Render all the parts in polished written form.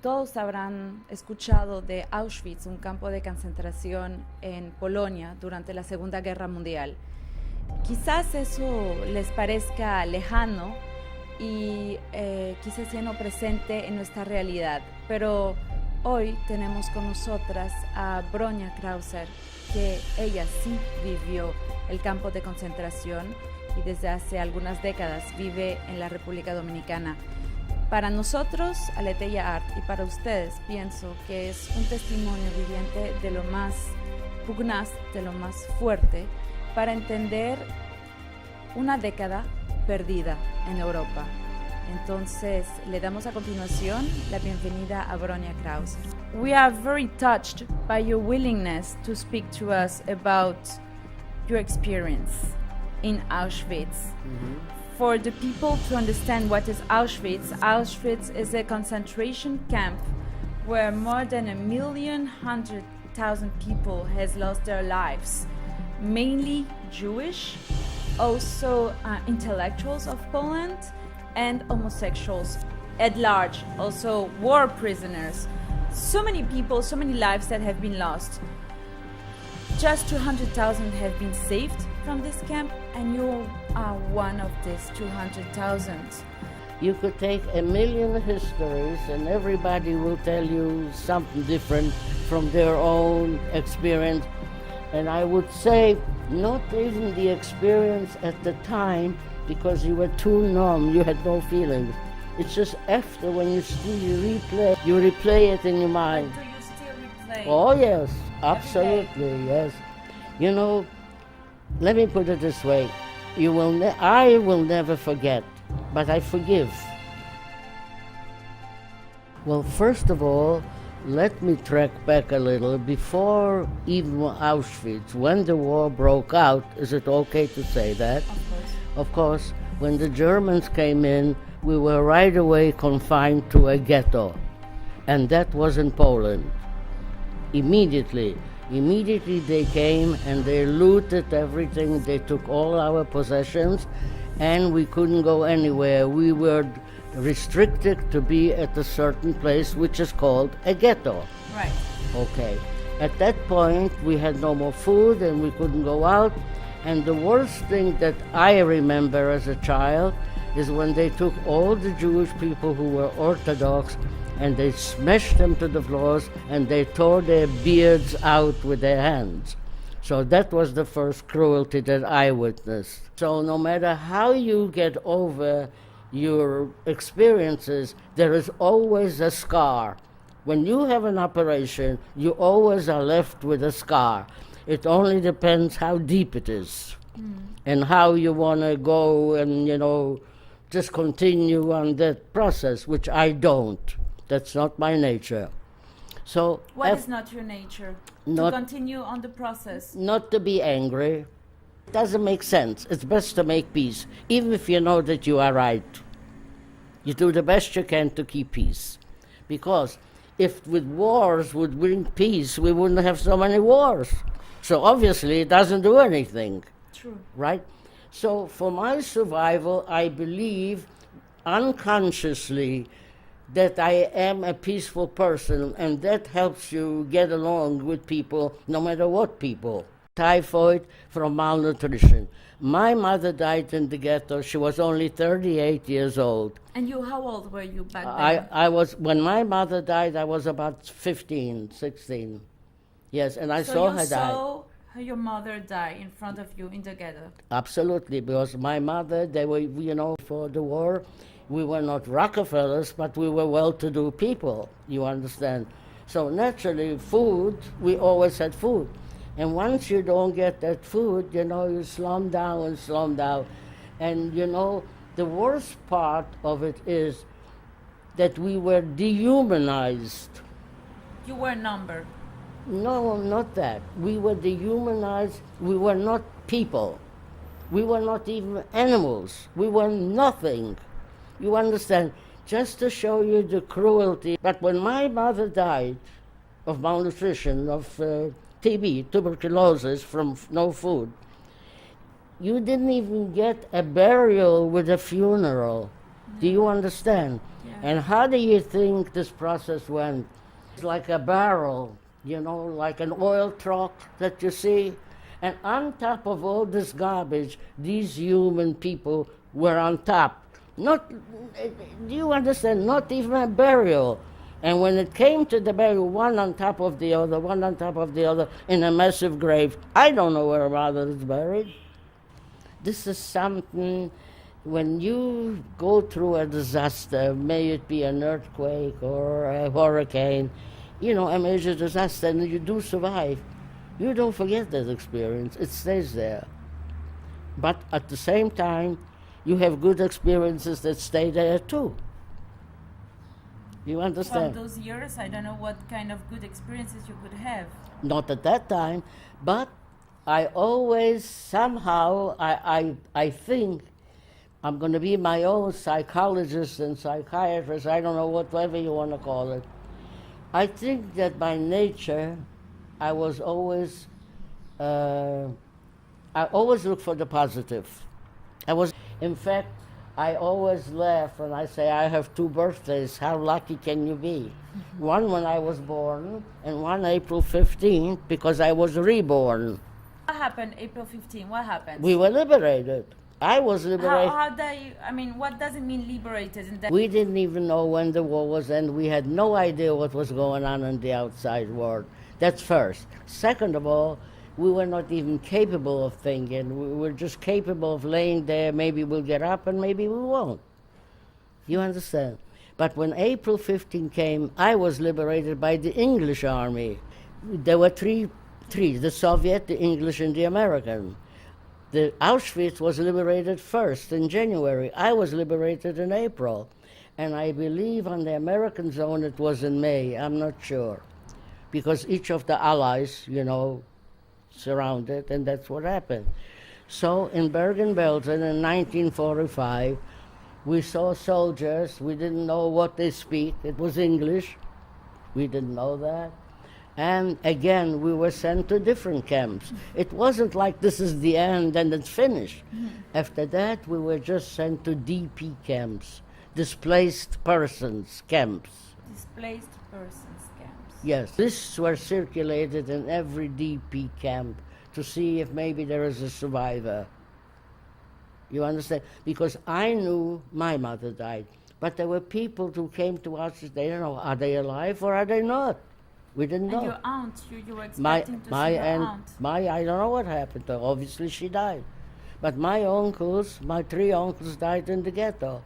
Todos habrán escuchado de Auschwitz, un campo de concentración en Polonia durante la Segunda Guerra Mundial. Quizás eso les parezca lejano y quizás ya no presente en nuestra realidad, pero hoy tenemos con nosotras a Bronia Krause, que ella sí vivió el campo de concentración y desde hace algunas décadas vive en la República Dominicana. Para nosotros, Aletheia Art, y para ustedes, pienso que es un testimonio viviente de lo más pugnaz, de lo más fuerte, para entender una década perdida en Europa. Entonces, le damos a continuación la bienvenida a Bronia Krause. We are very touched by your willingness to speak to us about your experience in Auschwitz. For the people to understand what is Auschwitz, Auschwitz is a concentration camp where more than 1,100,000 people has lost their lives, mainly Jewish, also intellectuals of Poland, and homosexuals at large, also war prisoners. So many people, so many lives that have been lost. Just 200,000 have been saved from this camp, and you are one of these 200,000. You could take 1,000,000 histories and everybody will tell you something different from their own experience. And I would say not even the experience at the time, because you were too numb, you had no feelings. It's just after, when you replay it in your mind. Do you still replay? Oh yes, absolutely, yes. You know, let me put it this way. I will never forget, but I forgive. Well, first of all, let me track back a little. Before even Auschwitz, when the war broke out, is it okay to say that? Of course. Of course, when the Germans came in, we were right away confined to a ghetto, and that was in Poland. Immediately they came and they looted everything. They took all our possessions, and we couldn't go anywhere. We were restricted to be at a certain place, which is called a ghetto. Right. Okay. At that point, we had no more food and we couldn't go out. And the worst thing that I remember as a child is when they took all the Jewish people who were Orthodox and they smashed them to the floors and they tore their beards out with their hands. So that was the first cruelty that I witnessed. So no matter how you get over your experiences, there is always a scar. When you have an operation, you always are left with a scar. It only depends how deep it is and how you want to go and, just continue on that process, which I don't. That's not my nature. So What is not your nature? To continue on the process? Not to be angry. It doesn't make sense. It's best to make peace, even if you know that you are right. You do the best you can to keep peace. Because if with wars would bring peace, we wouldn't have so many wars. So obviously it doesn't do anything. True. Right? So for my survival, I believe unconsciously that I am a peaceful person, and that helps you get along with people, no matter what people. Typhoid from malnutrition. My mother died in the ghetto. She was only 38 years old. And you, how old were you back then? I was, when my mother died, I was about 15, 16. Yes, and I saw her die. So you saw your mother die in front of you in the ghetto? Absolutely, because my mother, they were, for the war, we were not Rockefellers, but we were well-to-do people, you understand. So naturally, food, we always had food. And once you don't get that food, you slum down. And, the worst part of it is that we were dehumanized. You were a number. No, not that. We were dehumanized. We were not people. We were not even animals. We were nothing. You understand? Just to show you the cruelty. But when my mother died of malnutrition, of TB, tuberculosis, from no food, you didn't even get a burial with a funeral. Do you understand? Yeah. And how do you think this process went? It's like a barrel, like an oil truck that you see. And on top of all this garbage, these human people were on top. Do you understand? Not even a burial. And when it came to the burial, one on top of the other, one on top of the other, in a massive grave, I don't know where rather it's buried. This is something, when you go through a disaster, may it be an earthquake or a hurricane, a major disaster, and you do survive, you don't forget that experience. It stays there. But at the same time, you have good experiences that stay there too. You understand? From those years, I don't know what kind of good experiences you could have. Not at that time, but I always somehow, I think I'm going to be my own psychologist and psychiatrist, I don't know, whatever you want to call it. I think that by nature, I was always, I always look for the positive. In fact, I always laugh when I say I have 2 birthdays. How lucky can you be? One when I was born, and one April 15th, because I was reborn. What happened April 15? What happened? We were liberated. I was liberated. What does it mean liberated? We didn't even know when the war was end. We had no idea what was going on in the outside world. That's first. Second of all, we were not even capable of thinking. We were just capable of laying there. Maybe we'll get up and maybe we won't. You understand? But when April 15 came, I was liberated by the English army. There were three, the Soviet, the English, and the American. The Auschwitz was liberated first in January. I was liberated in April. And I believe on the American zone it was in May. I'm not sure. Because each of the allies, surrounded, and that's what happened. So in Bergen-Belsen in 1945, we saw soldiers. We didn't know what they speak. It was English. We didn't know that. And again, we were sent to different camps. It wasn't like this is the end and it's finished. After that, we were just sent to DP camps, displaced persons camps. Displaced persons camps. Yes, lists were circulated in every DP camp to see if maybe there is a survivor. You understand? Because I knew my mother died, but there were people who came to us, they don't know, are they alive or are they not? We didn't know. And your aunt, you were expecting to see your aunt. I don't know what happened to her. Obviously she died. But my uncles, my 3 uncles died in the ghetto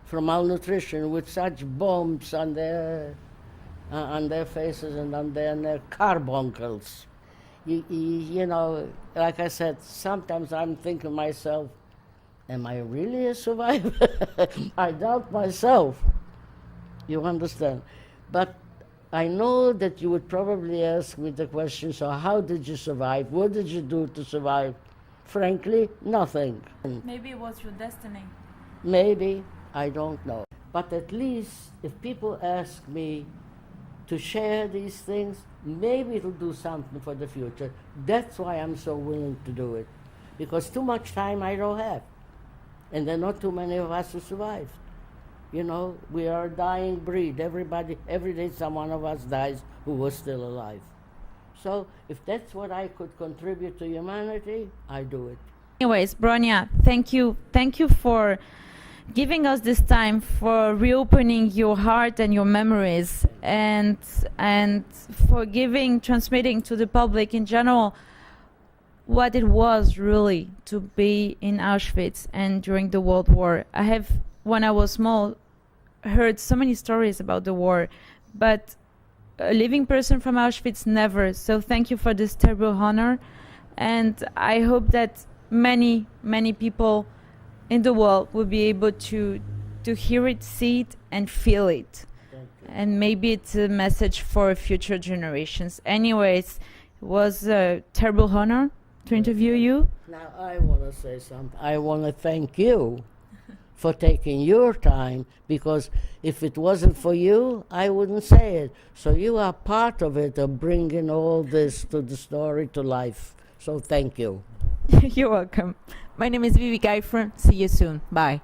from malnutrition with such bombs on their faces and on their carbuncles. You know, like I said, sometimes I'm thinking myself, am I really a survivor? I doubt myself. You understand? But I know that you would probably ask me the question, so how did you survive? What did you do to survive? Frankly, nothing. Maybe it was your destiny. Maybe, I don't know. But at least if people ask me to share these things, maybe it'll do something for the future. That's why I'm so willing to do it. Because too much time I don't have. And there are not too many of us who survive. You know, we are a dying breed. Every day someone of us dies who was still alive. So if that's what I could contribute to humanity, I do it. Anyways, Bronia, thank you for giving us this time, for reopening your heart and your memories, and for transmitting to the public in general what it was really to be in Auschwitz and during the World War. I have, when I was small, heard so many stories about the war, but a living person from Auschwitz, never. So thank you for this terrible honor, and I hope that many people in the world will be able to hear it, see it, and feel it. And maybe it's a message for future generations. Anyways, it was a terrible honor to interview you. Now I want to say something. I want to thank you for taking your time, because if it wasn't for you, I wouldn't say it. So you are part of it, of bringing all this to the story to life. So thank you. You're welcome. My name is Vivi Kieffer. See you soon. Bye.